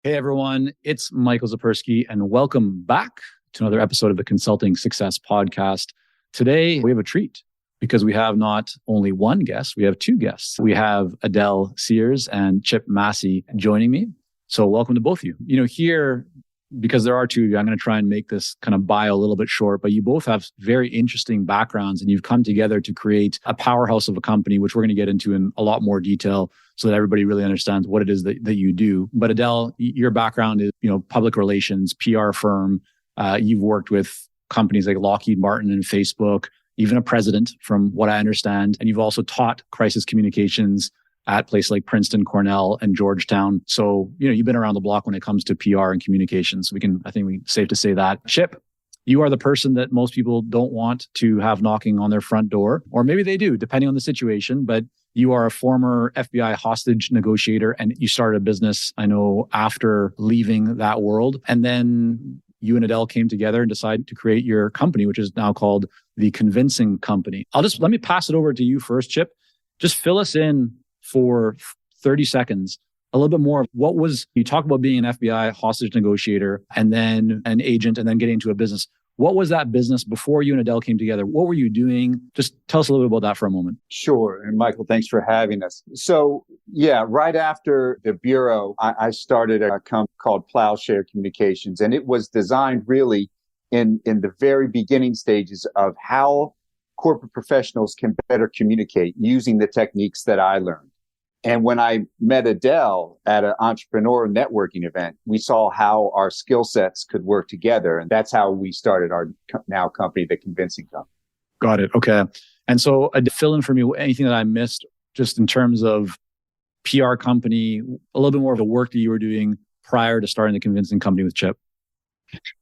Hey everyone, it's Michael Zapersky, and welcome back to another episode of the Consulting Success Podcast. Today, we have a treat because we have not only one guest, we have two guests. We have Adele Cehrs and Chip Massey joining me. So welcome to both of you. Here, because there are two of you, I'm going to try and make this kind of bio a little bit short, but you both have very interesting backgrounds and you've come together to create a powerhouse of a company, which we're going to get into in a lot more detail so that everybody really understands what it is that you do. But Adele, your background is, public relations, PR firm. You've worked with companies like Lockheed Martin and Facebook, even a president from what I understand. And you've also taught crisis communications at places like Princeton, Cornell, and Georgetown. So, you've been around the block when it comes to PR and communications. I think it's safe to say that. Chip, you are the person that most people don't want to have knocking on their front door, or maybe they do, depending on the situation. But you are a former FBI hostage negotiator and you started a business, I know, after leaving that world. And then you and Adele came together and decided to create your company, which is now called The Convincing Company. Let me pass it over to you first, Chip. Just fill us in for 30 seconds, a little bit more of you talk about being an FBI hostage negotiator and then an agent and then getting into a business. What was that business before you and Adele came together? What were you doing? Just tell us a little bit about that for a moment. Sure. And Michael, thanks for having us. So right after the Bureau, I started a company called Plowshare Communications, and it was designed really in the very beginning stages of how corporate professionals can better communicate using the techniques that I learned. And when I met Adele at an entrepreneur networking event, we saw how our skill sets could work together. And that's how we started our now company, The Convincing Company. Got it. Okay. And so fill in for me anything that I missed just in terms of PR company, a little bit more of the work that you were doing prior to starting The Convincing Company with Chip.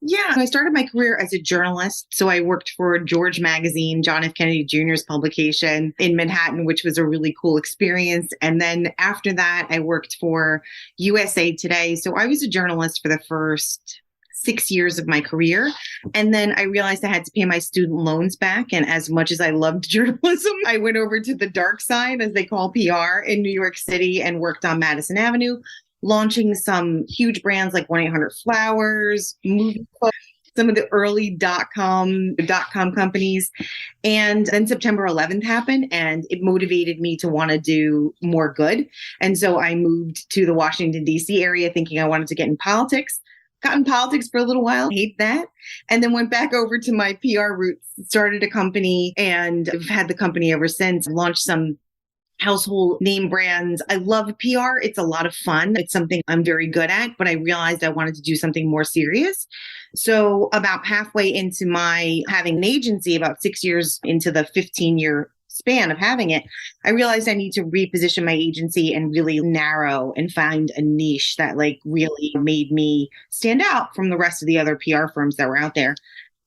Yeah, I started my career as a journalist. So I worked for George Magazine, John F. Kennedy Jr.'s publication in Manhattan, which was a really cool experience. And then after that, I worked for USA Today. So I was a journalist for the first 6 years of my career. And then I realized I had to pay my student loans back. And as much as I loved journalism, I went over to the dark side, as they call PR, in New York City and worked on Madison Avenue, launching some huge brands like 1-800-Flowers, Movie Club, some of the early .com companies. And then September 11th happened and it motivated me to want to do more good. And so I moved to the Washington, D.C. area thinking I wanted to get in politics. Got in politics for a little while, hate that. And then went back over to my PR roots, started a company, and I've had the company ever since. Launched some household name brands. I love PR. It's a lot of fun. It's something I'm very good at, but I realized I wanted to do something more serious. So about halfway into my having an agency, about 6 years into the 15-year span of having it, I realized I need to reposition my agency and really narrow and find a niche that really made me stand out from the rest of the other PR firms that were out there.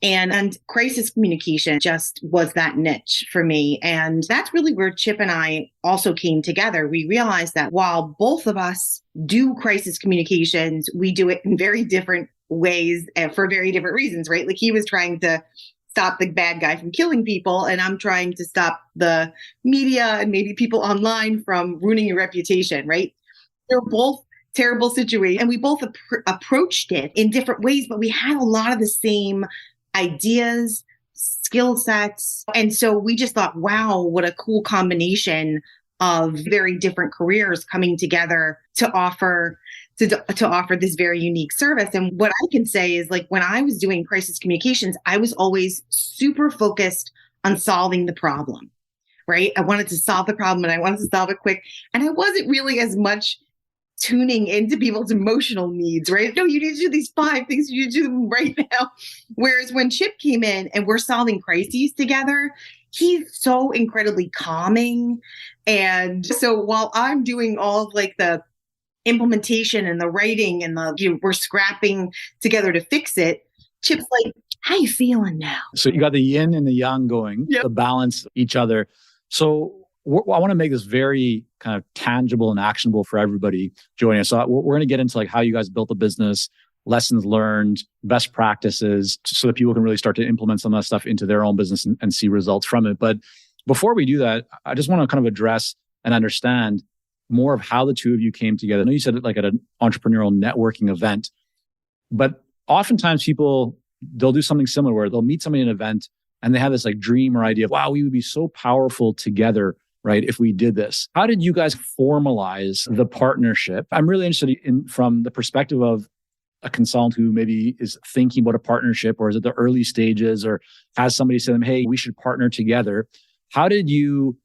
And crisis communication just was that niche for me. And that's really where Chip and I also came together. We realized that while both of us do crisis communications, we do it in very different ways and for very different reasons, right? Like he was trying to stop the bad guy from killing people, and I'm trying to stop the media and maybe people online from ruining your reputation, right? They're both terrible situations. And we both approached it in different ways, but we had a lot of the same ideas, skill sets. And so we just thought, wow, what a cool combination of very different careers coming together to offer this very unique service. And what I can say is when I was doing crisis communications, I was always super focused on solving the problem, right? I wanted to solve the problem and I wanted to solve it quick. And I wasn't really as much tuning into people's emotional needs, right? No, you need to do these 5 things. You need to do them right now. Whereas when Chip came in and we're solving crises together, he's so incredibly calming. And so while I'm doing all of the implementation and the writing and we're scrapping together to fix it, Chip's like, how you feeling now? So you got the yin and the yang going, to balance each other. So I want to make this very kind of tangible and actionable for everybody joining us. So we're going to get into how you guys built the business, lessons learned, best practices, so that people can really start to implement some of that stuff into their own business and see results from it. But before we do that, I just want to kind of address and understand more of how the two of you came together. I know you said it like at an entrepreneurial networking event, but oftentimes people, they'll do something similar where they'll meet somebody in an event and they have this like dream or idea of, wow, we would be so powerful together, right, if we did this. How did you guys formalize the partnership? I'm really interested in from the perspective of a consultant who maybe is thinking about a partnership or is at the early stages or has somebody say to them, hey, we should partner together. How did you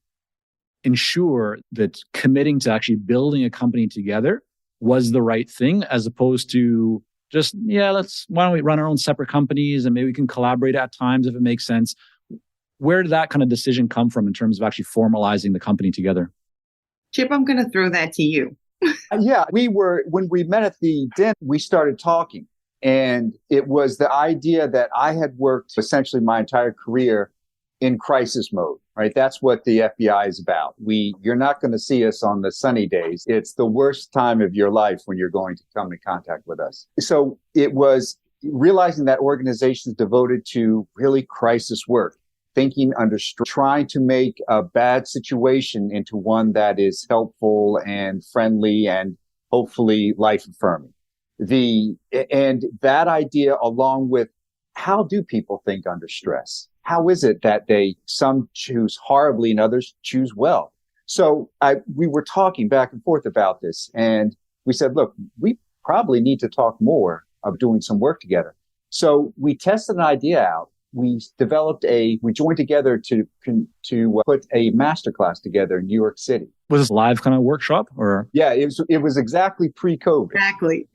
ensure that committing to actually building a company together was the right thing as opposed to just, why don't we run our own separate companies and maybe we can collaborate at times if it makes sense? Where did that kind of decision come from in terms of actually formalizing the company together? Chip, I'm going to throw that to you. Yeah, when we met at the dinner, we started talking. And it was the idea that I had worked essentially my entire career in crisis mode, right? That's what the FBI is about. You're not going to see us on the sunny days. It's the worst time of your life when you're going to come in contact with us. So it was realizing that organizations devoted to really crisis work, thinking under stress, trying to make a bad situation into one that is helpful and friendly and hopefully life affirming. And that idea, along with how do people think under stress? How is it that some choose horribly and others choose well? So we were talking back and forth about this, and we said, look, we probably need to talk more of doing some work together. So we tested an idea out. We joined together to put a masterclass together in New York City. Was this a live kind of workshop or? Yeah, it was exactly pre-COVID. Exactly.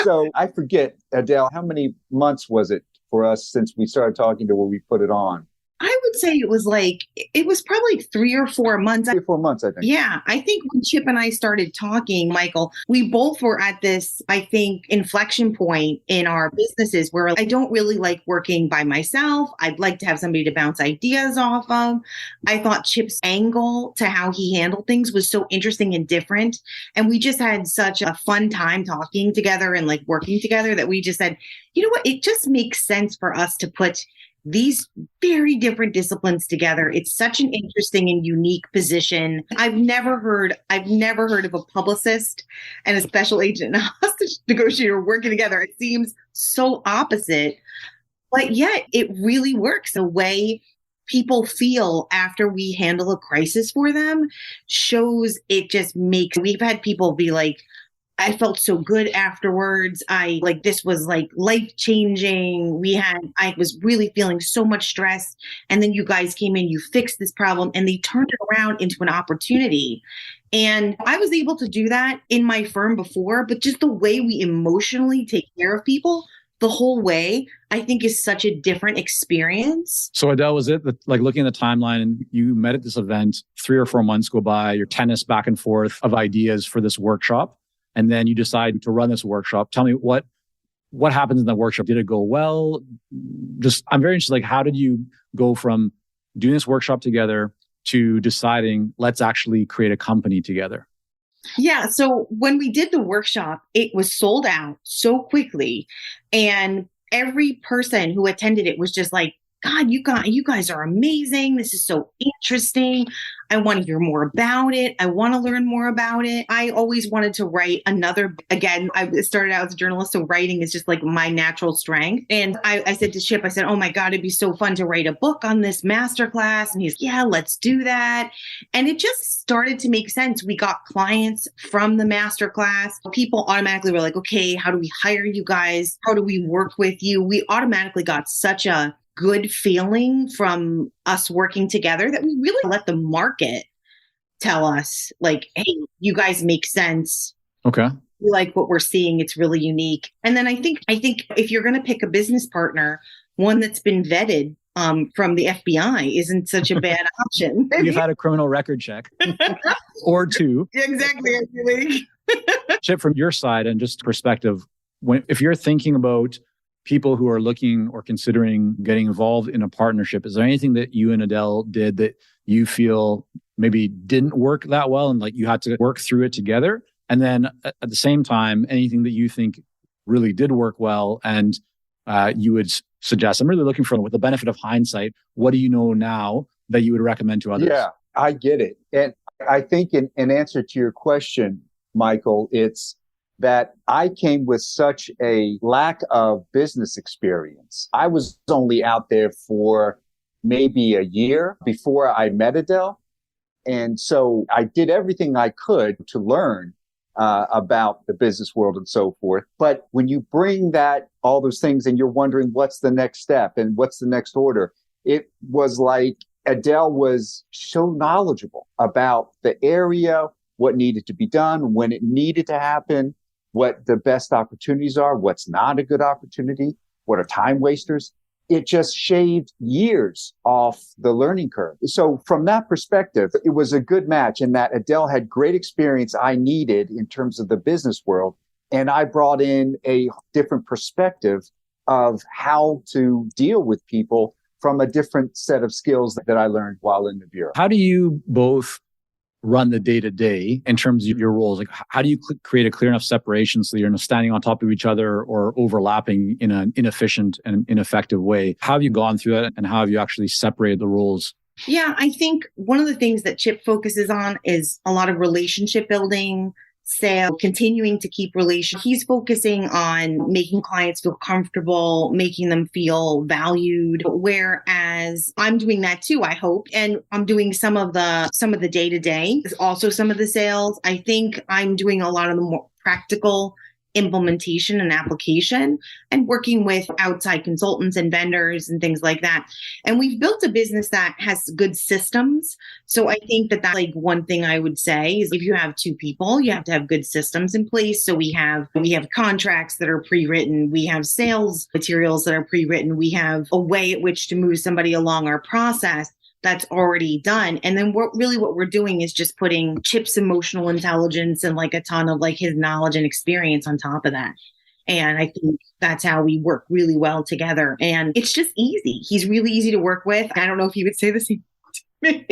So I forget, Adele, how many months was it for us since we started talking to where we put it on? I would say it was probably 3 or 4 months. 3 or 4 months, I think. Yeah. I think when Chip and I started talking, Michael, we both were at this, I think, inflection point in our businesses where I don't really like working by myself. I'd like to have somebody to bounce ideas off of. I thought Chip's angle to how he handled things was so interesting and different. And we just had such a fun time talking together and like working together that we just said, you know what, it just makes sense for us to put these very different disciplines together. It's such an interesting and unique position. I've never heard of a publicist and a special agent and a hostage negotiator working together. It seems so opposite, but yet it really works. The way people feel after we handle a crisis for them shows it just makes, we've had people be like, I felt so good afterwards. This was like life-changing. I was really feeling so much stress. And then you guys came in, you fixed this problem, and they turned it around into an opportunity. And I was able to do that in my firm before, but just the way we emotionally take care of people the whole way, I think is such a different experience. So Adele, was it that, like looking at the timeline and you met at this event, 3 or 4 months go by, your tennis back and forth of ideas for this workshop, and then you decide to run this workshop. Tell me what happens in the workshop. Did it go well? I'm very interested, like how did you go from doing this workshop together to deciding let's actually create a company together? Yeah. So when we did the workshop, it was sold out so quickly. And every person who attended it was just like, God, you guys are amazing. This is so interesting. I want to hear more about it. I want to learn more about it. I always wanted to write again, I started out as a journalist, so writing is just like my natural strength. And I said to Chip, I said, oh my God, it'd be so fun to write a book on this masterclass. And he's, yeah, let's do that. And it just started to make sense. We got clients from the masterclass. People automatically were like, okay, how do we hire you guys? How do we work with you? We automatically got such a good feeling from us working together that we really let the market tell us, like, hey, you guys make sense. Okay. We like what we're seeing. It's really unique. And then I think if you're going to pick a business partner, one that's been vetted from the FBI isn't such a bad option. You've had a criminal record check or two. Exactly. Chip, from your side and just perspective, if you're thinking about people who are looking or considering getting involved in a partnership, is there anything that you and Adele did that you feel maybe didn't work that well and like you had to work through it together? And then at the same time, anything that you think really did work well and you would suggest? I'm really looking for, with the benefit of hindsight, what do you know now that you would recommend to others? Yeah, I get it. And I think in answer to your question, Michael, it's that I came with such a lack of business experience. I was only out there for maybe a year before I met Adele. And so I did everything I could to learn about the business world and so forth. But when you bring all those things and you're wondering what's the next step and what's the next order, it was like Adele was so knowledgeable about the area, what needed to be done, when it needed to happen, what the best opportunities are, what's not a good opportunity, what are time wasters. It just shaved years off the learning curve. So from that perspective, it was a good match in that Adele had great experience I needed in terms of the business world. And I brought in a different perspective of how to deal with people from a different set of skills that I learned while in the bureau. How do you both run the day-to-day in terms of your roles? Like, how do you create a clear enough separation so you're not standing on top of each other or overlapping in an inefficient and ineffective way? How have you gone through that, and how have you actually separated the roles? Yeah, I think one of the things that Chip focuses on is a lot of relationship building, sales, continuing to keep relations. He's focusing on making clients feel comfortable, making them feel valued, whereas I'm doing that too, I hope. And I'm doing some of the day-to-day, also some of the sales. I think I'm doing a lot of the more practical implementation and application and working with outside consultants and vendors and things like that. And we've built a business that has good systems. So I think that that's like one thing I would say is if you have two people, you have to have good systems in place. So we have contracts that are pre-written. We have sales materials that are pre-written. We have a way at which to move somebody along our process that's already done. And then what we're doing is just putting Chip's emotional intelligence and like a ton of like his knowledge and experience on top of that. And I think that's how we work really well together. And it's just easy. He's really easy to work with. I don't know if he would say the same to me,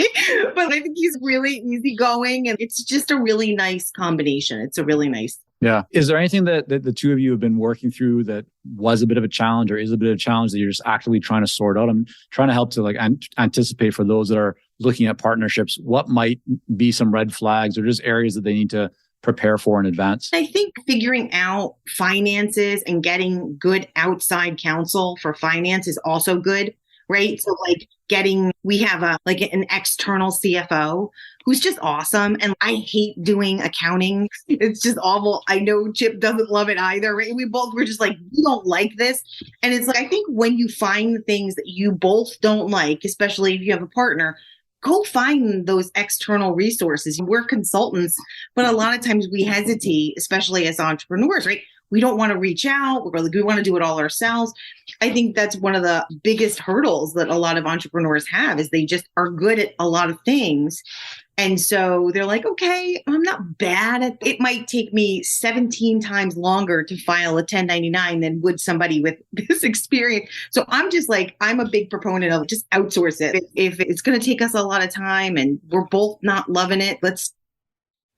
but I think he's really easygoing. And it's just a really nice combination. It's a really nice. Yeah. Is there anything that the two of you have been working through that was a bit of a challenge or is a bit of a challenge that you're just actively trying to sort out? I'm trying to help to like anticipate for those that are looking at partnerships, what might be some red flags or just areas that they need to prepare for in advance? I think figuring out finances and getting good outside counsel for finance is also good, right? So like we have an external CFO who's just awesome. And I hate doing accounting. It's just awful. I know Chip doesn't love it either, right? We're just like, we don't like this. And it's like, I think when you find things that you both don't like, especially if you have a partner, go find those external resources. We're consultants, but a lot of times we hesitate, especially as entrepreneurs, right? We don't want to reach out. We want to do it all ourselves. I think that's one of the biggest hurdles that a lot of entrepreneurs have is they just are good at a lot of things. And so they're like, okay, I'm not bad at it. Might take me 17 times longer to file a 1099 than would somebody with this experience. So I'm just like, I'm a big proponent of just outsource it. If it's going to take us a lot of time and we're both not loving it, let's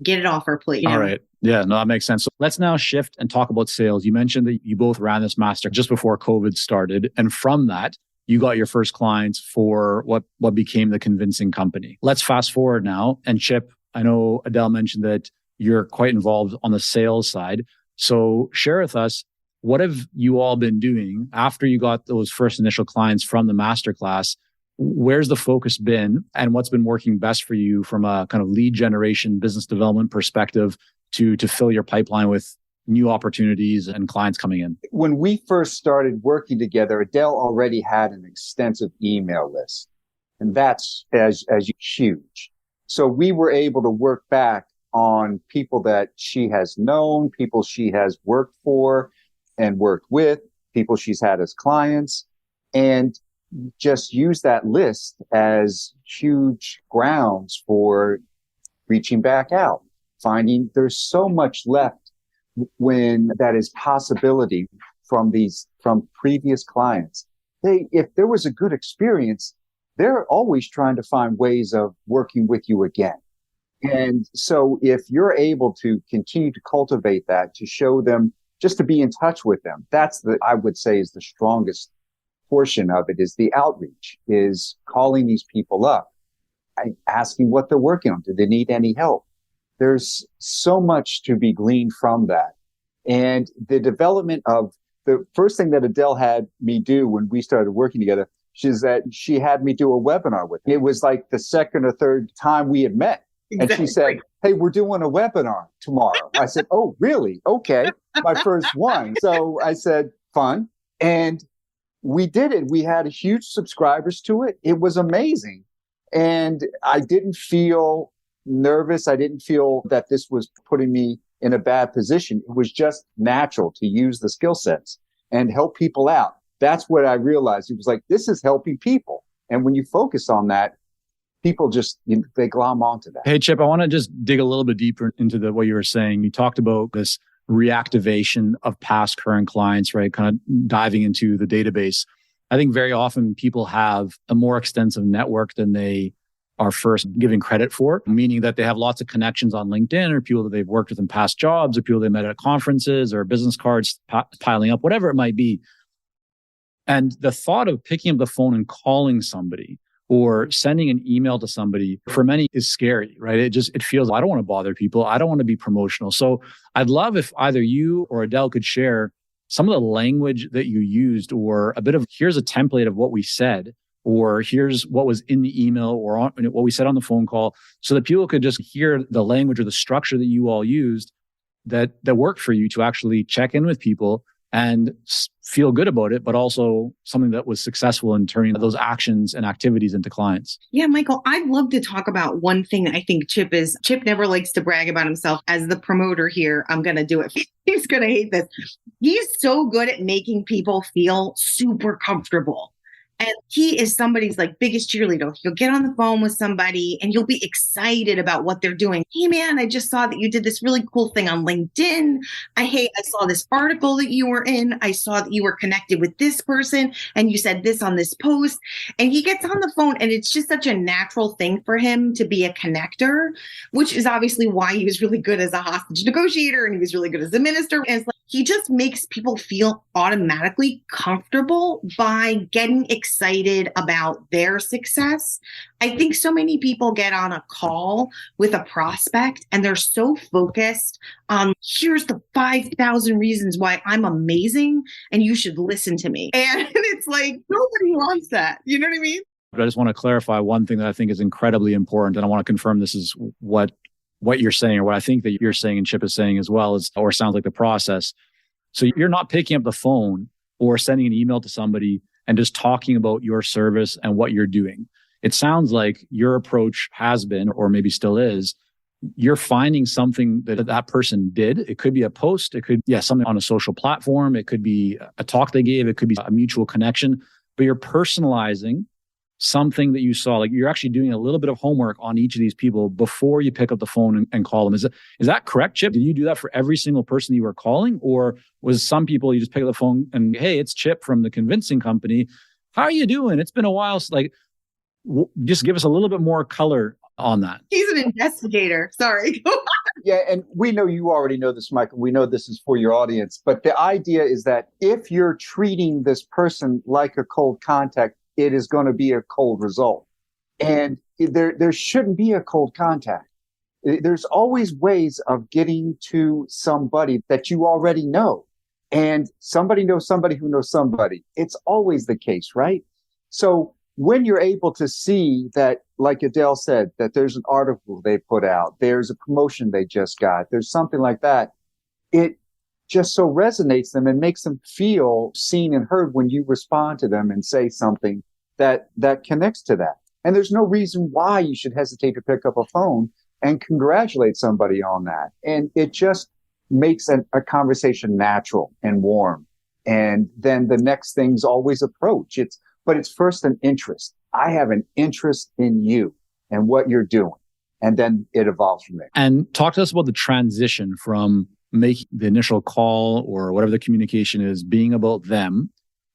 get it off our plate. All right. Yeah, no, that makes sense. So let's now shift and talk about sales. You mentioned that you both ran this master just before COVID started. And from that, you got your first clients for what became the convincing company. Let's fast forward now. And Chip, I know Adele mentioned that you're quite involved on the sales side. So share with us, what have you all been doing after you got those first initial clients from the masterclass? Where's the focus been and what's been working best for you from a kind of lead generation, business development perspective to fill your pipeline with new opportunities and clients coming in? When we first started working together, Adele already had an extensive email list, and that's as huge. So we were able to work back on people that she has known, people she has worked for and worked with, people she's had as clients, and just use that list as huge grounds for reaching back out, finding there's so much left when that is possibility from previous clients. If there was a good experience, they're always trying to find ways of working with you again. And so if you're able to continue to cultivate that, to show them, just to be in touch with them, I would say is the strongest portion of it, is the outreach, is calling these people up asking what they're working on. Do they need any help? There's so much to be gleaned from that. And the development of the first thing that Adele had me do when we started working together, she had me do a webinar with me. It was like the second or third time we had met. Exactly. And she said, hey, we're doing a webinar tomorrow. I said, oh, really? Okay. My first one. So I said, fun. And we did it. We had huge subscribers to it. It was amazing. And I didn't feel nervous. I didn't feel that this was putting me in a bad position. It was just natural to use the skill sets and help people out. That's what I realized. It was like, this is helping people. And when you focus on that, people just, they glom onto that. Hey, Chip, I want to just dig a little bit deeper into what you were saying. You talked about this reactivation of past current clients, right? Kind of diving into the database. I think very often people have a more extensive network than they are first giving credit for, meaning that they have lots of connections on LinkedIn or people that they've worked with in past jobs or people they met at conferences or business cards piling up, whatever it might be. And the thought of picking up the phone and calling somebody or sending an email to somebody for many is scary, right? It feels, I don't want to bother people. I don't want to be promotional. So I'd love if either you or Adele could share some of the language that you used or a bit of, here's a template of what we said, or here's what was in the email or what we said on the phone call, so that people could just hear the language or the structure that you all used that worked for you to actually check in with people and feel good about it, but also something that was successful in turning those actions and activities into clients. Yeah, Michael, I'd love to talk about one thing that I think Chip never likes to brag about himself. As the promoter here, I'm going to do it. He's going to hate this. He's so good at making people feel super comfortable. And he is somebody's like biggest cheerleader. He'll get on the phone with somebody and you'll be excited about what they're doing. Hey man, I just saw that you did this really cool thing on LinkedIn. I saw this article that you were in. I saw that you were connected with this person and you said this on this post. And he gets on the phone and it's just such a natural thing for him to be a connector, which is obviously why he was really good as a hostage negotiator and he was really good as a minister. And it's like, he just makes people feel automatically comfortable by getting excited about their success. I think so many people get on a call with a prospect and they're so focused on, here's the 5,000 reasons why I'm amazing and you should listen to me. And it's like, nobody wants that. You know what I mean? But I just want to clarify one thing that I think is incredibly important. And I want to confirm this is what you're saying, or what I think that you're saying and Chip is saying as well, or sounds like the process. So you're not picking up the phone or sending an email to somebody and just talking about your service and what you're doing. It sounds like your approach has been, or maybe still is, you're finding something that person did. It could be a post. It could be something on a social platform. It could be a talk they gave. It could be a mutual connection, but you're personalizing something that you saw. Like you're actually doing a little bit of homework on each of these people before you pick up the phone and call them. Is that correct, Chip? Did you do that for every single person you were calling? Or was some people you just pick up the phone and, hey, it's Chip from the convincing company. How are you doing? It's been a while. So just give us a little bit more color on that. He's an investigator. Sorry. Yeah. And we know you already know this, Michael. We know this is for your audience. But the idea is that if you're treating this person like a cold contact, it is going to be a cold result. And there shouldn't be a cold contact. There's always ways of getting to somebody that you already know. And somebody knows somebody who knows somebody. It's always the case, right? So when you're able to see that, like Adele said, that there's an article they put out, there's a promotion they just got, there's something like that, it just so resonates them and makes them feel seen and heard when you respond to them and say something that connects to that. And there's no reason why you should hesitate to pick up a phone and congratulate somebody on that. And it just makes a conversation natural and warm. And then the next thing's always approach. But it's first an interest. I have an interest in you and what you're doing. And then it evolves from there. And talk to us about the transition from making the initial call or whatever the communication is being about them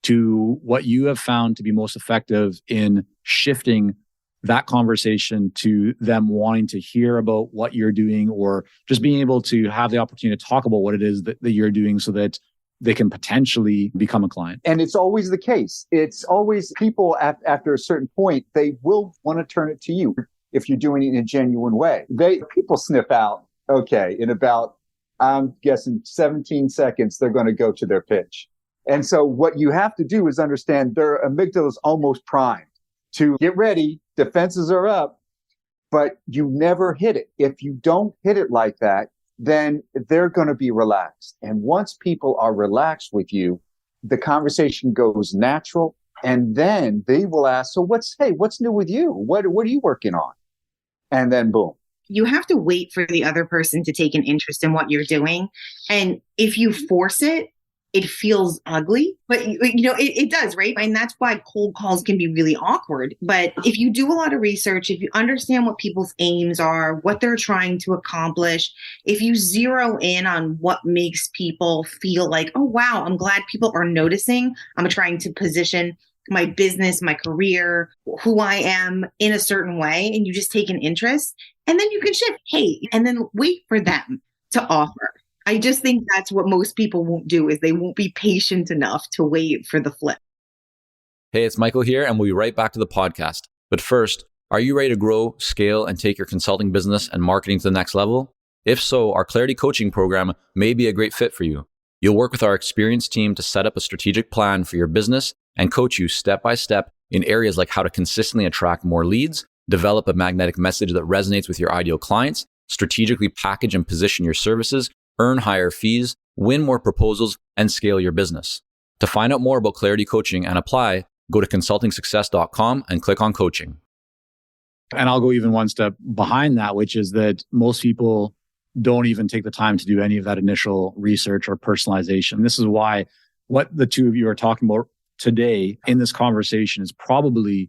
to what you have found to be most effective in shifting that conversation to them wanting to hear about what you're doing, or just being able to have the opportunity to talk about what it is that you're doing so that they can potentially become a client. And it's always the case. It's always people after a certain point, they will want to turn it to you. if you're doing it in a genuine way. People sniff out, okay, in about, I'm guessing 17 seconds, they're going to go to their pitch. And so what you have to do is understand their amygdala is almost primed to get ready. Defenses are up, but you never hit it. If you don't hit it like that, then they're going to be relaxed. And once people are relaxed with you, the conversation goes natural. And then they will ask, so what's new with you? What are you working on? And then boom. You have to wait for the other person to take an interest in what you're doing. And if you force it, it feels ugly, but it does, right? And that's why cold calls can be really awkward. But if you do a lot of research, if you understand what people's aims are, what they're trying to accomplish, if you zero in on what makes people feel like, oh, wow, I'm glad people are noticing, I'm trying to position my business, my career, who I am in a certain way, and you just take an interest, and then you can shift, hey, and then wait for them to offer. I just think that's what most people won't do, is they won't be patient enough to wait for the flip. Hey, it's Michael here, and we'll be right back to the podcast. But first, are you ready to grow, scale, and take your consulting business and marketing to the next level? If so, our Clarity Coaching program may be a great fit for you. You'll work with our experienced team to set up a strategic plan for your business and coach you step by step in areas like how to consistently attract more leads, develop a magnetic message that resonates with your ideal clients, strategically package and position your services, earn higher fees, win more proposals, and scale your business. To find out more about Clarity Coaching and apply, go to consultingsuccess.com and click on coaching. And I'll go even one step behind that, which is that most people don't even take the time to do any of that initial research or personalization. This is why what the two of you are talking about today in this conversation is probably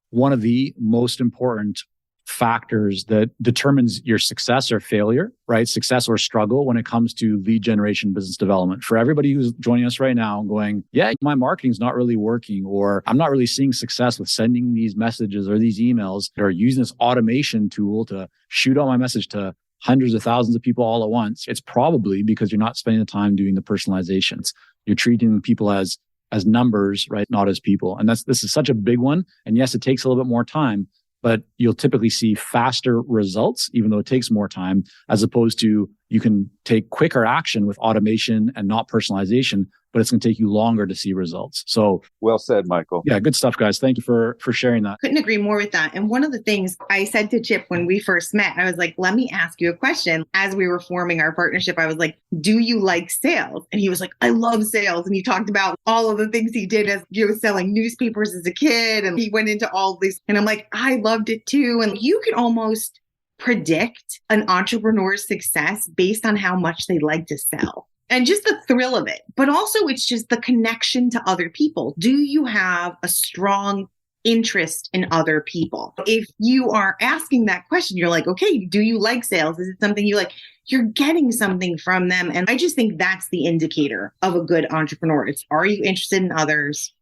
one of the most important factors that determines your success or failure, right? Success or struggle when it comes to lead generation, business development. For everybody who's joining us right now going, yeah, my marketing's not really working, or I'm not really seeing success with sending these messages or these emails, or using this automation tool to shoot out my message to hundreds of thousands of people all at once. It's probably because you're not spending the time doing the personalizations. You're treating people as numbers, right? Not as people. And this is such a big one. And yes, it takes a little bit more time, but you'll typically see faster results, even though it takes more time, as opposed to you can take quicker action with automation and not personalization, but it's going to take you longer to see results. So well said, Michael. Yeah, good stuff, guys. Thank you for sharing that. Couldn't agree more with that. And one of the things I said to Chip when we first met, I was like, let me ask you a question. As we were forming our partnership, I was like, do you like sales? And he was like, I love sales. And he talked about all of the things he did as selling newspapers as a kid. And he went into all this. And I'm like, I loved it too. And you could almost predict an entrepreneur's success based on how much they like to sell. And just the thrill of it. But also it's just the connection to other people. Do you have a strong interest in other people? If you are asking that question, you're like, okay, do you like sales? Is it something you like? You're getting something from them. And I just think that's the indicator of a good entrepreneur. It's, are you interested in others?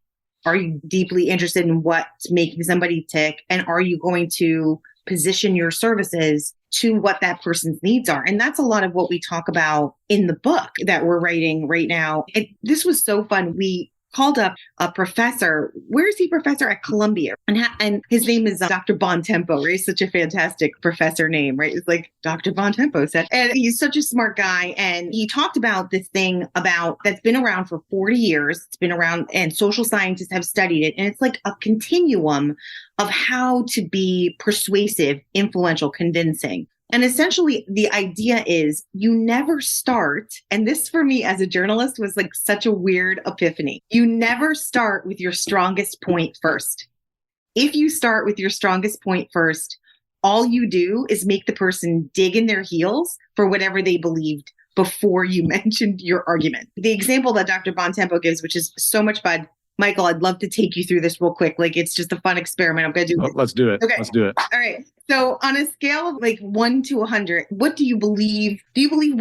Are you deeply interested in what's making somebody tick? And are you going to position your services to what that person's needs are? And that's a lot of what we talk about in the book that we're writing right now. This was so fun. We called up a professor. Where is he? Professor at Columbia. And his name is Dr. Bontempo, right? It's such a fantastic professor name, right? It's like Dr. Bontempo said. And he's such a smart guy. And he talked about this thing that's been around for 40 years. It's been around and social scientists have studied it. And it's like a continuum of how to be persuasive, influential, convincing. And essentially, the idea is you never start, and this for me as a journalist was like such a weird epiphany. You never start with your strongest point first. If you start with your strongest point first, all you do is make the person dig in their heels for whatever they believed before you mentioned your argument. The example that Dr. Bontempo gives, which is so much fun, Michael, I'd love to take you through this real quick. Like, it's just a fun experiment. I'm going to do it. Let's do it. Okay. Let's do it. All right. So on a scale of like 1 to 100, what do you believe? Do you believe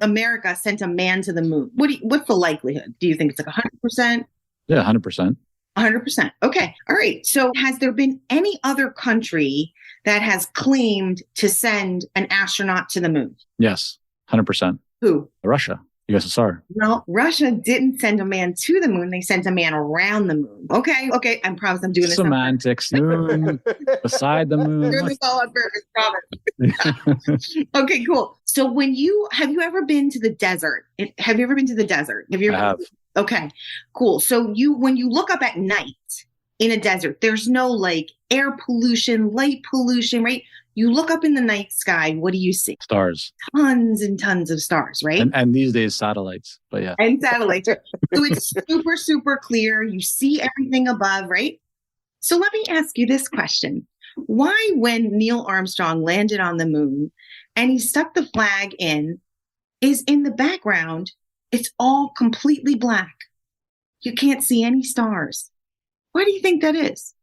America sent a man to the moon? What's the likelihood? Do you think it's like 100%? Yeah, 100%. 100%. Okay. All right. So has there been any other country that has claimed to send an astronaut to the moon? Yes, 100%. Who? Russia. USSR. Well, Russia didn't send a man to the moon. They sent a man around the moon. Okay. I promise I'm doing this. Semantics. Moon, beside the moon. Doing this all on purpose, promise. Okay, cool. So have you ever been to the desert? Have you ever been to the desert? I have. Okay, cool. So when you look up at night in a desert, there's no like air pollution, light pollution, right? You look up in the night sky, what do you see? Stars. Tons and tons of stars, right? And these days, satellites. But yeah. And satellites. So it's super, super clear. You see everything above, right? So let me ask you this question. Why, when Neil Armstrong landed on the moon and he stuck the flag in the background, it's all completely black. You can't see any stars. Why do you think that is?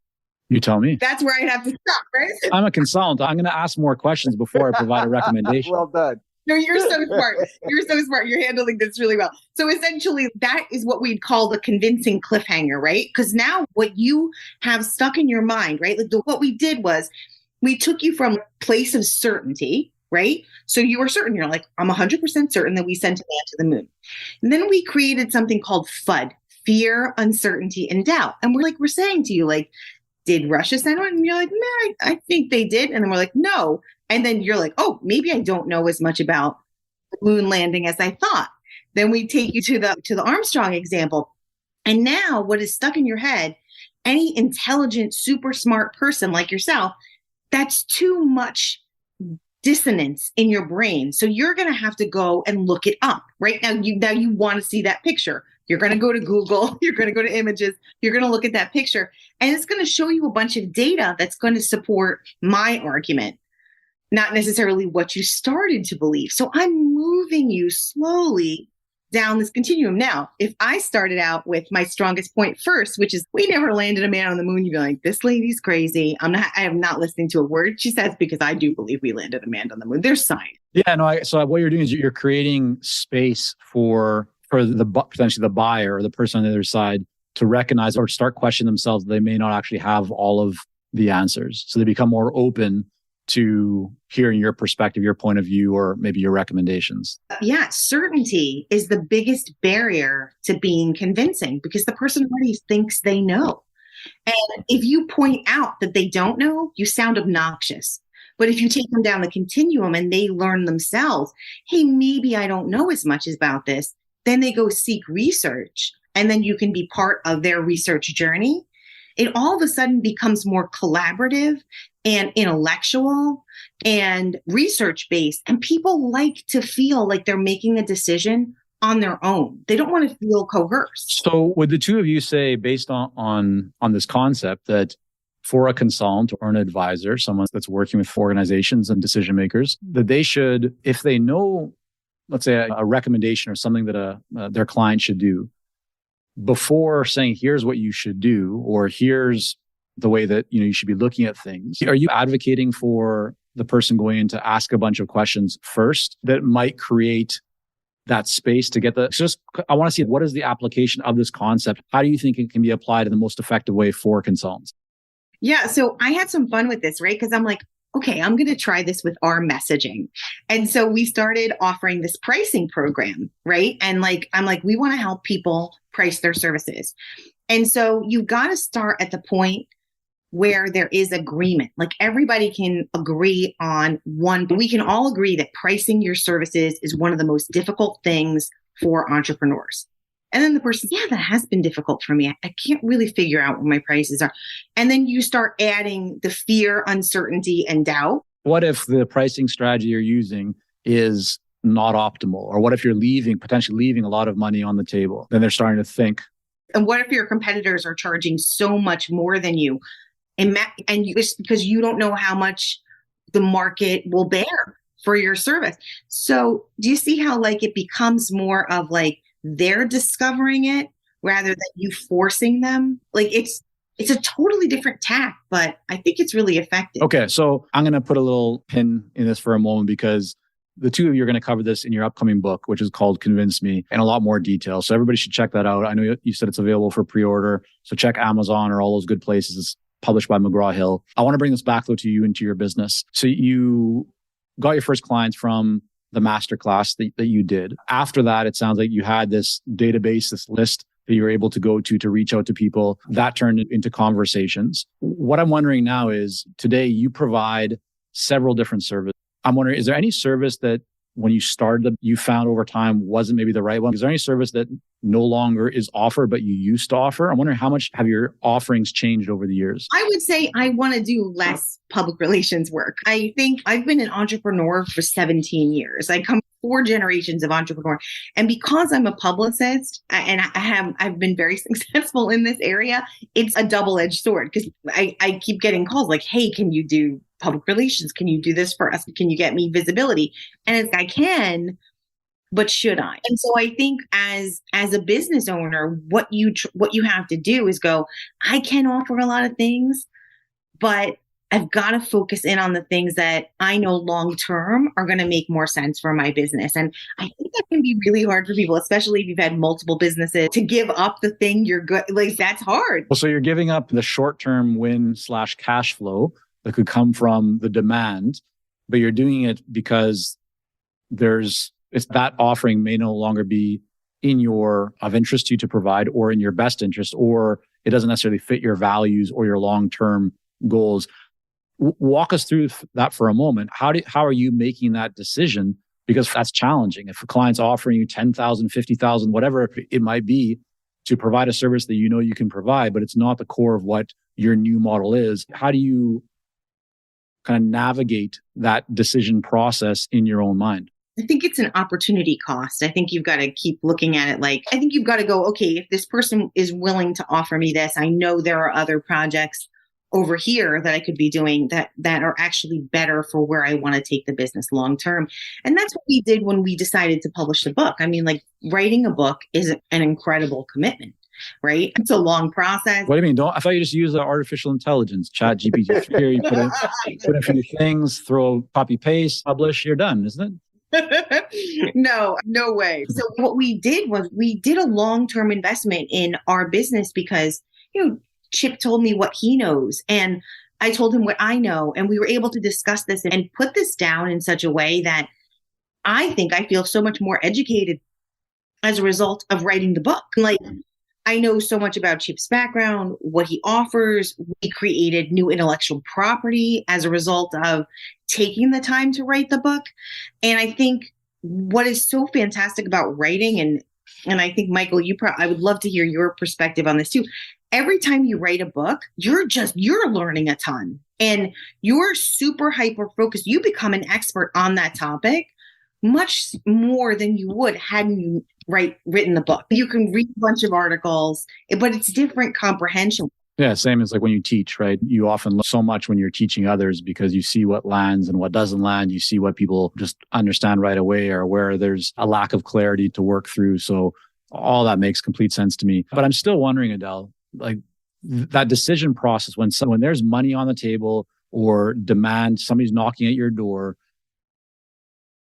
You tell me. That's where I have to stop, right? I'm a consultant. I'm going to ask more questions before I provide a recommendation. Well done. No, you're so smart. You're so smart. You're handling this really well. So essentially, that is what we'd call the convincing cliffhanger, right? Because now what you have stuck in your mind, right? Like what we did was we took you from a place of certainty, right? So you were certain. You're like, I'm 100% certain that we sent a man to the moon. And then we created something called FUD, fear, uncertainty, and doubt. And we're saying to you, like, did Russia send one? And you're like, no, I think they did. And then we're like, no. And then you're like, oh, maybe I don't know as much about the moon landing as I thought. Then we take you to the Armstrong example. And now what is stuck in your head, any intelligent, super smart person like yourself, that's too much dissonance in your brain. So you're going to have to go and look it up, right? Now you want to see that picture. You're going to go to Google, you're going to go to images, you're going to look at that picture, and it's going to show you a bunch of data that's going to support my argument, not necessarily what you started to believe. So I'm moving you slowly down this continuum. Now, if I started out with my strongest point first, which is we never landed a man on the moon, you'd be like, this lady's crazy. I am not listening to a word she says because I do believe we landed a man on the moon. There's science. Yeah, no. So what you're doing is you're creating space for potentially the buyer or the person on the other side to recognize or start questioning themselves that they may not actually have all of the answers. So they become more open to hearing your perspective, your point of view, or maybe your recommendations. Yeah, certainty is the biggest barrier to being convincing because the person already thinks they know. And if you point out that they don't know, you sound obnoxious. But if you take them down the continuum and they learn themselves, hey, maybe I don't know as much about this, then they go seek research, and then you can be part of their research journey. It all of a sudden becomes more collaborative and intellectual and research-based. And people like to feel like they're making a decision on their own. They don't want to feel coerced. So would the two of you say, based on this concept, that for a consultant or an advisor, someone that's working with organizations and decision makers, that they should, if they know, let's say a recommendation or something that their client should do, before saying, here's what you should do, or here's the way that you should be looking at things, are you advocating for the person going in to ask a bunch of questions first that might create that space to get I want to see, what is the application of this concept? How do you think it can be applied in the most effective way for consultants? Yeah. So I had some fun with this, right? Because I'm like, okay, I'm going to try this with our messaging. And so we started offering this pricing program, right? And I'm like, we want to help people price their services. And so you've got to start at the point where there is agreement. Like everybody can agree on one, but we can all agree that pricing your services is one of the most difficult things for entrepreneurs. And then the person, yeah, that has been difficult for me. I can't really figure out what my prices are. And then you start adding the fear, uncertainty, and doubt. What if the pricing strategy you're using is not optimal? Or what if you're potentially leaving a lot of money on the table? Then they're starting to think. And what if your competitors are charging so much more than you? And it's because you don't know how much the market will bear for your service. So do you see how it becomes more of they're discovering it rather than you forcing them? It's a totally different tack, but I think it's really effective. Okay. So I'm going to put a little pin in this for a moment because the two of you are going to cover this in your upcoming book, which is called Convince Me, in a lot more detail. So everybody should check that out. I know you said it's available for pre-order. So check Amazon or all those good places. It's published by McGraw-Hill. I want to bring this back though to you and to your business. So you got your first clients from the masterclass that you did. After that, it sounds like you had this database, this list that you were able to go to reach out to people. That turned into conversations. What I'm wondering now is, today you provide several different services. I'm wondering, is there any service that when you started, you found over time wasn't maybe the right one? Is there any service that no longer is offered, but you used to offer? I'm wondering, how much have your offerings changed over the years? I would say I want to do less public relations work. I think I've been an entrepreneur for 17 years. I come 4 generations of entrepreneur. And because I'm a publicist and I've been very successful in this area, it's a double-edged sword, because I keep getting calls like, hey, can you do public relations? Can you do this for us? Can you get me visibility? And it's, I can, but should I? And so I think as a business owner, what you have to do is go, I can offer a lot of things, but I've got to focus in on the things that I know long-term are going to make more sense for my business. And I think that can be really hard for people, especially if you've had multiple businesses, to give up the thing you're good. Like, that's hard. Well, so you're giving up the short-term win/cash flow that could come from the demand, but you're doing it because it's that offering may no longer be of interest to you to provide, or in your best interest, or it doesn't necessarily fit your values or your long-term goals. Walk us through that for a moment. How are you making that decision? Because that's challenging. If a client's offering you 10,000, 50,000, whatever it might be, to provide a service that you know you can provide, but it's not the core of what your new model is, how do you kind of navigate that decision process in your own mind? I think it's an opportunity cost. I think you've got to keep looking at it like, I think you've got to go, okay, if this person is willing to offer me this, I know there are other projects over here that I could be doing that are actually better for where I want to take the business long term. And that's what we did when we decided to publish the book. I mean, like, writing a book is an incredible commitment, right? It's a long process. What do you mean? I thought you just use the artificial intelligence, chat GPT. Here, you put in a few things, throw, copy, paste, publish, you're done, isn't it? No way. So what we did was we did a long-term investment in our business because, Chip told me what he knows and I told him what I know. And we were able to discuss this and put this down in such a way that I feel so much more educated as a result of writing the book. Like, I know so much about Chip's background, what he offers. We created new intellectual property as a result of taking the time to write the book. And I think what is so fantastic about writing, and I think, Michael, I would love to hear your perspective on this too. Every time you write a book, you're learning a ton and you're super hyper focused. You become an expert on that topic much more than you would hadn't you written the book. You can read a bunch of articles, but it's different comprehension. Yeah, same as like when you teach, right? You often learn so much when you're teaching others because you see what lands and what doesn't land. You see what people just understand right away or where there's a lack of clarity to work through. So all that makes complete sense to me. But I'm still wondering, Adele, like that decision process when there's money on the table or demand, somebody's knocking at your door,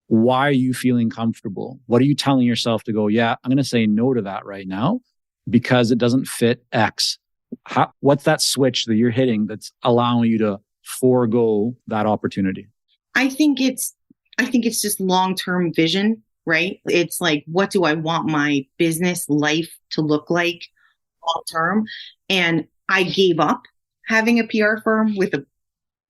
why are you feeling comfortable? What are you telling yourself to go, yeah, I'm going to say no to that right now because it doesn't fit X? What's that switch that you're hitting that's allowing you to forego that opportunity? I think it's just long-term vision, right? It's like, what do I want my business life to look like long-term? And I gave up having a PR firm with a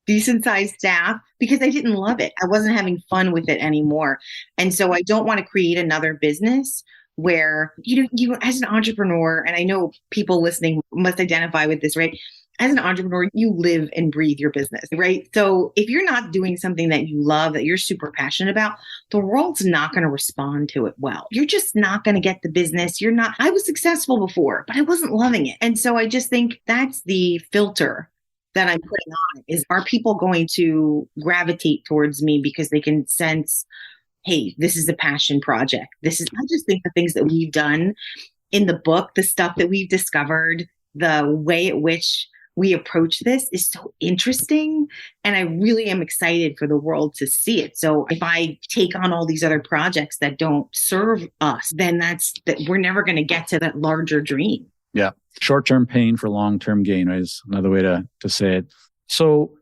decent sized staff because I didn't love it. I wasn't having fun with it anymore. And so I don't want to create another business where, you as an entrepreneur, and I know people listening must identify with this, right? As an entrepreneur, you live and breathe your business, right? So if you're not doing something that you love, that you're super passionate about, the world's not going to respond to it well. You're just not going to get the business. I was successful before, but I wasn't loving it. And so I just think that's the filter that I'm putting on is, are people going to gravitate towards me because they can sense, hey, this is a passion project. I just think the things that we've done in the book, the stuff that we've discovered, the way at which we approach this is so interesting. And I really am excited for the world to see it. So if I take on all these other projects that don't serve us, then we're never going to get to that larger dream. Yeah. Short-term pain for long-term gain, right, is another way to say it. So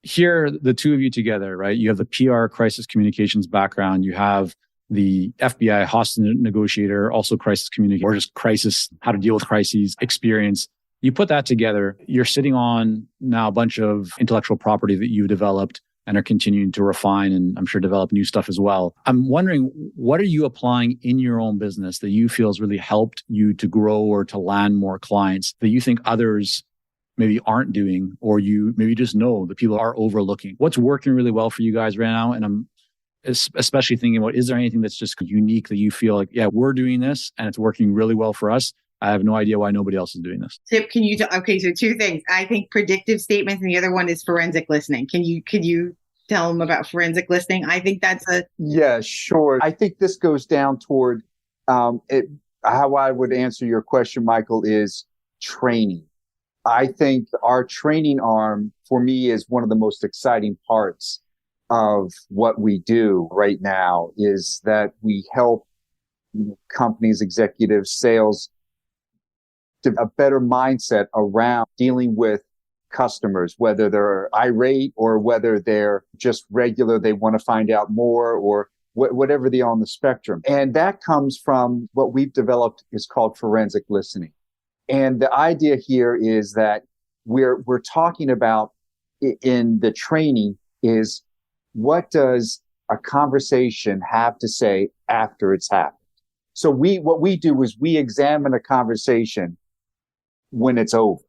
here, the two of you together, right? You have the PR crisis communications background. You have the FBI hostage negotiator, also crisis communicator, or just crisis, how to deal with crises experience. You put that together, you're sitting on now a bunch of intellectual property that you've developed and are continuing to refine and I'm sure develop new stuff as well. I'm wondering, what are you applying in your own business that you feel has really helped you to grow or to land more clients that you think others maybe aren't doing, or you maybe just know that people are overlooking? What's working really well for you guys right now? And I'm especially thinking about, is there anything that's just unique that you feel like, yeah, we're doing this and it's working really well for us? I have no idea why nobody else is doing this. Tip, can you, okay, so two things. I think predictive statements and the other one is forensic listening. Can you tell them about forensic listening? I think that's Yeah, sure. I think this goes down toward how I would answer your question, Michael, is training. I think our training arm for me is one of the most exciting parts of what we do right now, is that we help companies, executives, sales, to a better mindset around dealing with customers, whether they're irate or whether they're just regular, they want to find out more, or whatever they are on the spectrum. And that comes from what we've developed is called forensic listening. And the idea here is that we're talking about in the training is, what does a conversation have to say after it's happened? So what we do is we examine a conversation when it's over.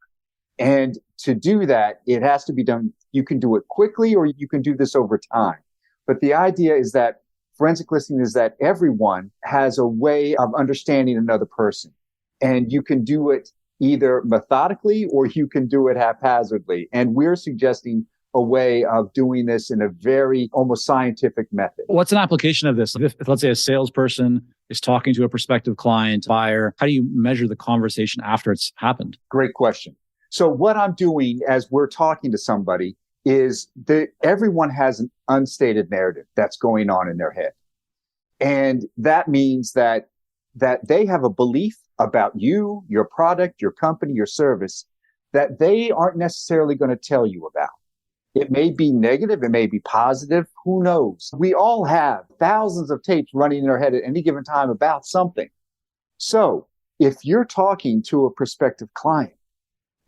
And to do that, it has to be done. You can do it quickly or you can do this over time. But the idea is that forensic listening is that everyone has a way of understanding another person. And you can do it either methodically or you can do it haphazardly. And we're suggesting a way of doing this in a very almost scientific method. What's an application of this? If let's say a salesperson is talking to a prospective client, buyer, how do you measure the conversation after it's happened? Great question. So what I'm doing as we're talking to somebody is that everyone has an unstated narrative that's going on in their head. And that means that they have a belief about you, your product, your company, your service that they aren't necessarily going to tell you about. It may be negative. It may be positive. Who knows? We all have thousands of tapes running in our head at any given time about something. So if you're talking to a prospective client,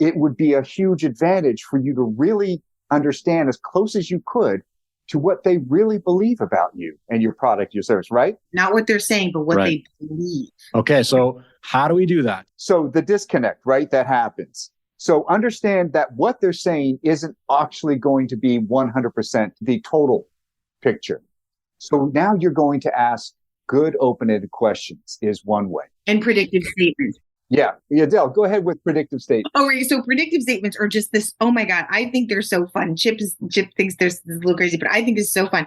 it would be a huge advantage for you to really understand as close as you could to what they really believe about you and your product, your service, right? not what they're saying, but what they believe. Okay, so how do we do that? So the disconnect, right, that happens. So understand that what they're saying isn't actually going to be 100% the total picture. So now you're going to ask good open-ended questions is one way. And predictive statements. Yeah. Adele, go ahead with predictive statements. Oh, right. So predictive statements are just this. Oh my God. I think they're so fun. Chip thinks they're a little crazy, but I think it's so fun.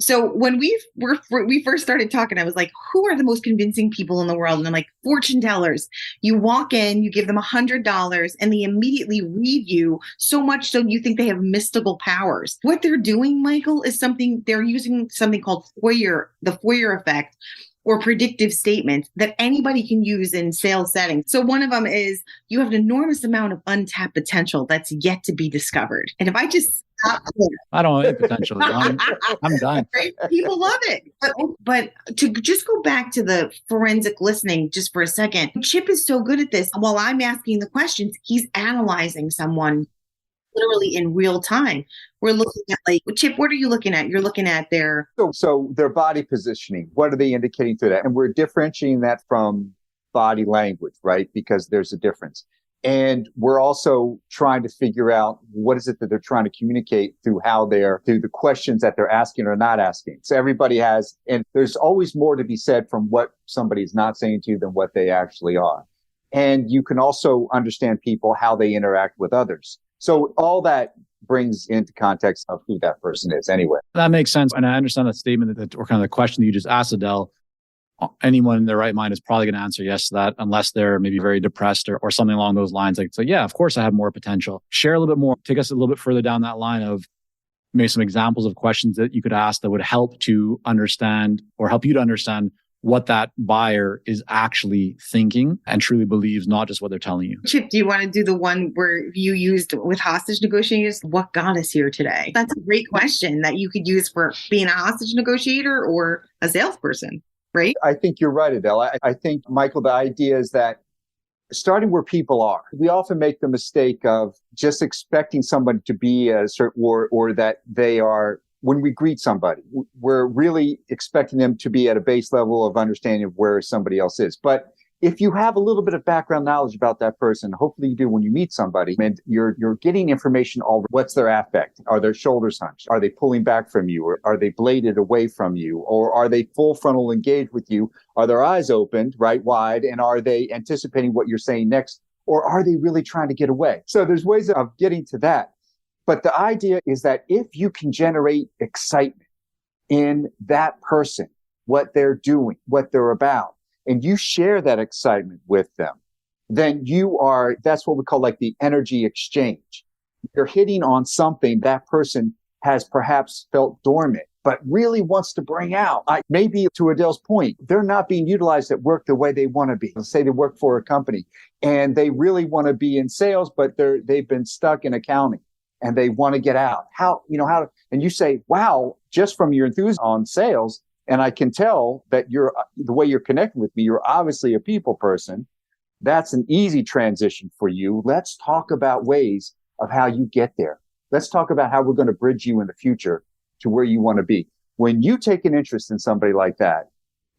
So when we first started talking, I was like, who are the most convincing people in the world? And I'm like, fortune tellers. You walk in, you give them $100 and they immediately read you so much so you think they have mystical powers. What they're doing, Michael, is they're using something called the Fourier effect, or predictive statements that anybody can use in sales settings. So one of them is, you have an enormous amount of untapped potential that's yet to be discovered. And if I just stop there, I don't have any potential. I'm done. right? People love it. But to just go back to the forensic listening just for a second, Chip is so good at this. While I'm asking the questions, he's analyzing someone literally in real time. We're looking at, like, Chip, what are you looking at? You're looking at their... So their body positioning. What are they indicating through that? And we're differentiating that from body language, right? Because there's a difference. And we're also trying to figure out what is it that they're trying to communicate through through the questions that they're asking or not asking. So everybody has, and there's always more to be said from what somebody's not saying to you than what they actually are. And you can also understand people, how they interact with others. So all that brings into context of who that person is anyway. That makes sense. And I understand that statement or kind of the question that you just asked, Adele. Anyone in their right mind is probably going to answer yes to that, unless they're maybe very depressed or something along those lines. Like, so yeah, of course I have more potential. Share a little bit more. Take us a little bit further down that line of maybe some examples of questions that you could ask that would help to understand or help you to understand what that buyer is actually thinking and truly believes, not just what they're telling you. Chip, do you want to do the one where you used with hostage negotiators? What got us here today? That's a great question that you could use for being a hostage negotiator or a salesperson, right? I think you're right, Adele. I think, Michael, the idea is that starting where people are. We often make the mistake of just expecting somebody to be a certain, or that they are, when we greet somebody, we're really expecting them to be at a base level of understanding of where somebody else is. But if you have a little bit of background knowledge about that person, hopefully you do when you meet somebody, and you're getting information on what's their affect. Are their shoulders hunched? Are they pulling back from you? Or are they bladed away from you? Or are they full frontal engaged with you? Are their eyes opened right wide? And are they anticipating what you're saying next? Or are they really trying to get away? So there's ways of getting to that. But the idea is that if you can generate excitement in that person, what they're doing, what they're about, and you share that excitement with them, then that's what we call like the energy exchange. You're hitting on something that person has perhaps felt dormant, but really wants to bring out. Maybe to Adele's point, they're not being utilized at work the way they want to be. Let's say they work for a company and they really want to be in sales, but they've been stuck in accounting and they want to get out. And you say, wow, just from your enthusiasm on sales, and I can tell that the way you're connecting with me, you're obviously a people person. That's an easy transition for you. Let's talk about ways of how you get there. Let's talk about how we're going to bridge you in the future to where you want to be. When you take an interest in somebody like that,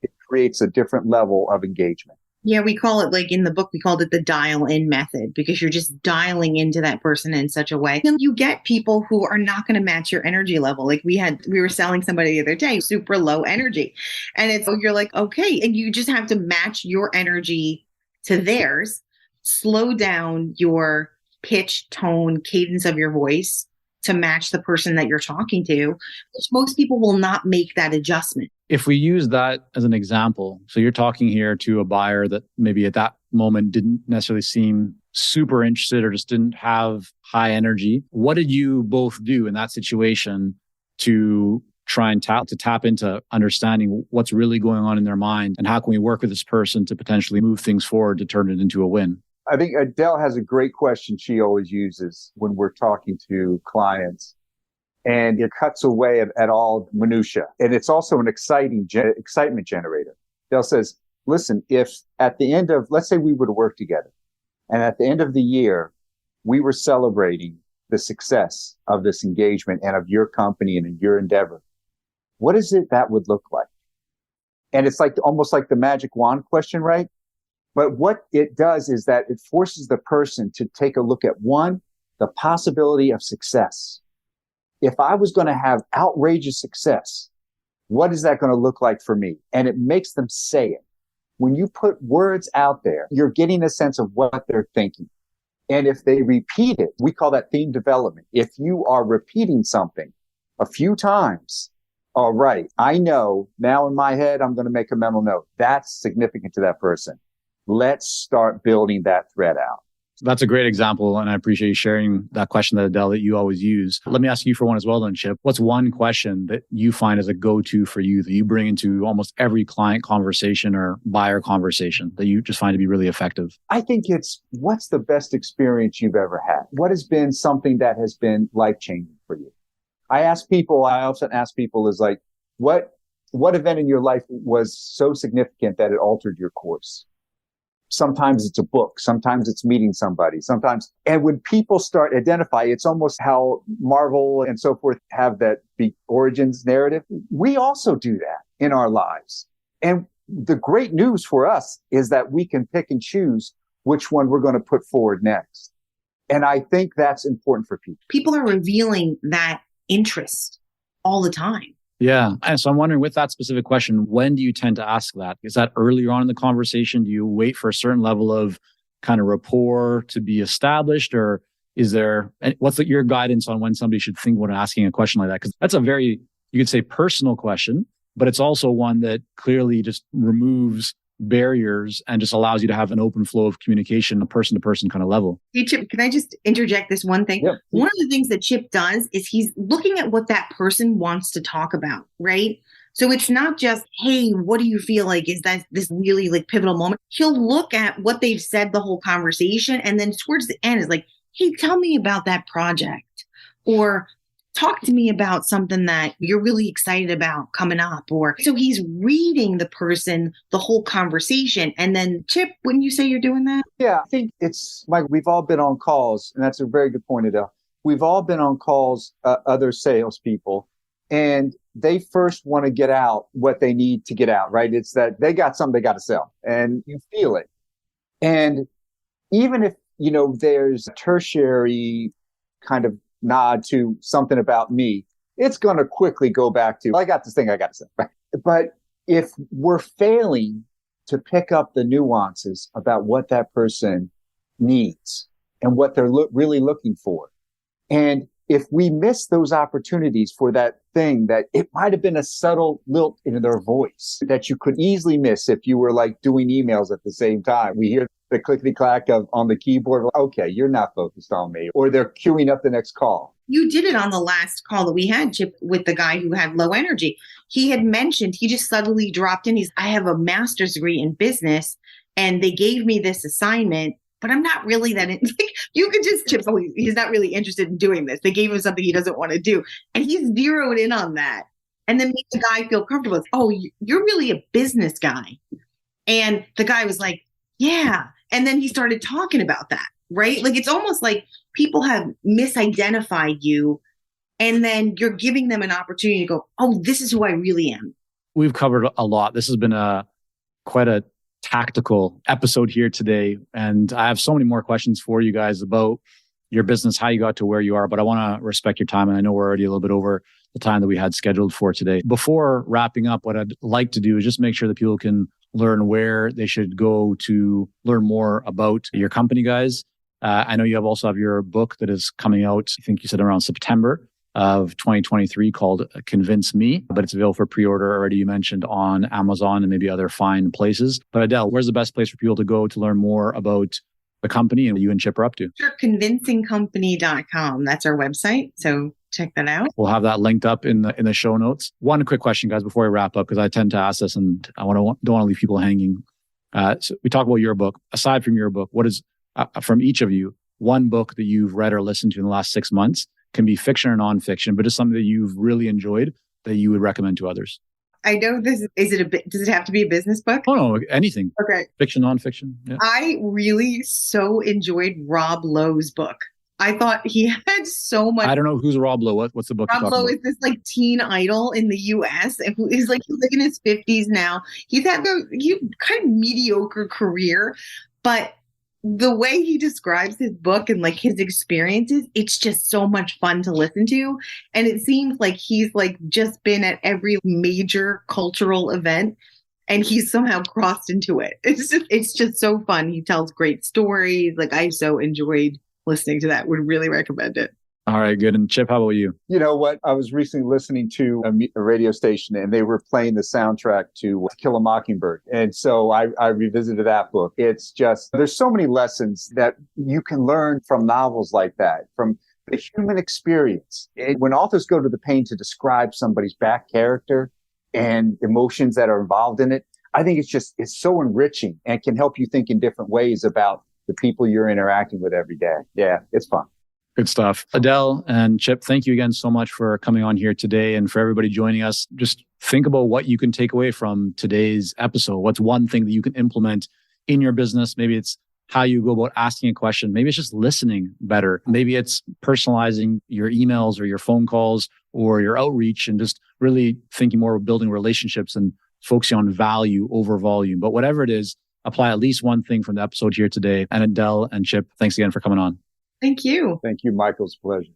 it creates a different level of engagement. Yeah, we call it, like in the book, we called it the dial in method, because you're just dialing into that person in such a way. And you get people who are not going to match your energy level. Like we were selling somebody the other day, super low energy. And you're like, okay. And you just have to match your energy to theirs, slow down your pitch, tone, cadence of your voice to match the person that you're talking to, which most people will not make that adjustment. If we use that as an example, so you're talking here to a buyer that maybe at that moment didn't necessarily seem super interested or just didn't have high energy. What did you both do in that situation to try and tap into understanding what's really going on in their mind, and how can we work with this person to potentially move things forward to turn it into a win? I think Adele has a great question she always uses when we're talking to clients, and it cuts away at all minutia. And it's also an excitement generator. Adele says, listen, if at the end of, let's say we would work together, and at the end of the year, we were celebrating the success of this engagement and of your company and in your endeavor, what is it that would look like? And it's like almost like the magic wand question, right? But what it does is that it forces the person to take a look at, one, the possibility of success. If I was going to have outrageous success, what is that going to look like for me? And it makes them say it. When you put words out there, you're getting a sense of what they're thinking. And if they repeat it, we call that theme development. If you are repeating something a few times, all right, I know now in my head, I'm going to make a mental note. That's significant to that person. Let's start building that thread out. That's a great example, and I appreciate you sharing that question that Adele that you always use. Let me ask you for one as well then, Chip. What's one question that you find as a go-to for you that you bring into almost every client conversation or buyer conversation that you just find to be really effective? I think it's, what's the best experience you've ever had? What has been something that has been life-changing for you? I often ask people is like, what event in your life was so significant that it altered your course? Sometimes it's a book. Sometimes it's meeting somebody. And when people start identify, it's almost how Marvel and so forth have that big origins narrative. We also do that in our lives. And the great news for us is that we can pick and choose which one we're going to put forward next. And I think that's important for people. People are revealing that interest all the time. Yeah. And so I'm wondering, with that specific question, when do you tend to ask that? Is that earlier on in the conversation? Do you wait for a certain level of kind of rapport to be established? Or what's your guidance on when somebody should think when asking a question like that? Because that's a very, you could say, personal question, but it's also one that clearly just removes barriers and just allows you to have an open flow of communication, a person-to-person kind of level. Hey, Chip, can I just interject this one thing? Yep. One of the things that Chip does is he's looking at what that person wants to talk about, right? So it's not just, hey, what do you feel like? Is that this really like pivotal moment? He'll look at what they've said the whole conversation. And then towards the end is like, hey, tell me about that project. Or talk to me about something that you're really excited about coming up. Or so he's reading the person, the whole conversation. And then Chip, wouldn't you say you're doing that? Yeah, I think it's like we've all been on calls, and that's a very good point, Adele. We've all been on calls, other salespeople, and they first want to get out what they need to get out, right? It's that they got something they got to sell, and you feel it. And even if, there's a tertiary kind of nod to something about me, it's going to quickly go back to, I got this thing I got to say. Right? But if we're failing to pick up the nuances about what that person needs and what they're really looking for, and if we miss those opportunities for that thing that it might have been a subtle lilt in their voice that you could easily miss if you were like doing emails at the same time. We hear the clickety clack of on the keyboard. Okay, you're not focused on me. Or they're queuing up the next call. You did it on the last call that we had, Chip, with the guy who had low energy. He had mentioned, he just suddenly dropped in. I have a master's degree in business and they gave me this assignment, but I'm not really that like, you could just, Chip's always, he's not really interested in doing this. They gave him something he doesn't want to do. And he's zeroed in on that. And then make the guy feel comfortable. It's, oh, you're really a business guy. And the guy was like, yeah. And then he started talking about that, right? Like, it's almost like people have misidentified you and then you're giving them an opportunity to go, oh, this is who I really am. We've covered a lot. This has been quite a tactical episode here today. And I have so many more questions for you guys about your business, how you got to where you are, but I want to respect your time. And I know we're already a little bit over the time that we had scheduled for today. Before wrapping up, what I'd like to do is just make sure that people can learn where they should go to learn more about your company, guys. I know you also have your book that is coming out, I think you said around September of 2023 called Convince Me, but it's available for pre-order already, you mentioned, on Amazon and maybe other fine places. But Adele, where's the best place for people to go to learn more about the company and what you and Chip are up to? Sure, convincingcompany.com. That's our website. So check that out. We'll have that linked up in the show notes. One quick question, guys, before we wrap up, because I tend to ask this and I don't want to leave people hanging. So we talk about your book. Aside from your book, what is, from each of you, one book that you've read or listened to in the last 6 months? Can be fiction or nonfiction, but just something that you've really enjoyed that you would recommend to others. I know this. Does it have to be a business book? Oh, no, anything. Okay. Fiction, nonfiction. Yeah. I really so enjoyed Rob Lowe's book. I thought he had so much. I don't know who's Rob Lowe. What's the book? Rob Lowe is this like teen idol in the US. He's like in his 50s now. He's had a kind of mediocre career, but the way he describes his book and like his experiences, it's just so much fun to listen to. And it seems like he's like just been at every major cultural event and he's somehow crossed into it. It's just so fun. He tells great stories. Like, I so enjoyed listening to that. Would really recommend it. All right, good. And Chip, how about you? You know what? I was recently listening to a radio station and they were playing the soundtrack to Kill a Mockingbird. And so I revisited that book. It's just, there's so many lessons that you can learn from novels like that, from the human experience. And when authors go to the pain to describe somebody's back character and emotions that are involved in it, I think it's so enriching and can help you think in different ways about the people you're interacting with every day. Yeah, it's fun. Good stuff. Adele and Chip, thank you again so much for coming on here today. And for everybody joining us, just think about what you can take away from today's episode. What's one thing that you can implement in your business? Maybe it's how you go about asking a question. Maybe it's just listening better. Maybe it's personalizing your emails or your phone calls or your outreach and just really thinking more of building relationships and focusing on value over volume. But whatever it is, apply at least one thing from the episode here today. And Adele and Chip, thanks again for coming on. Thank you. Thank you, Michael. It's a pleasure.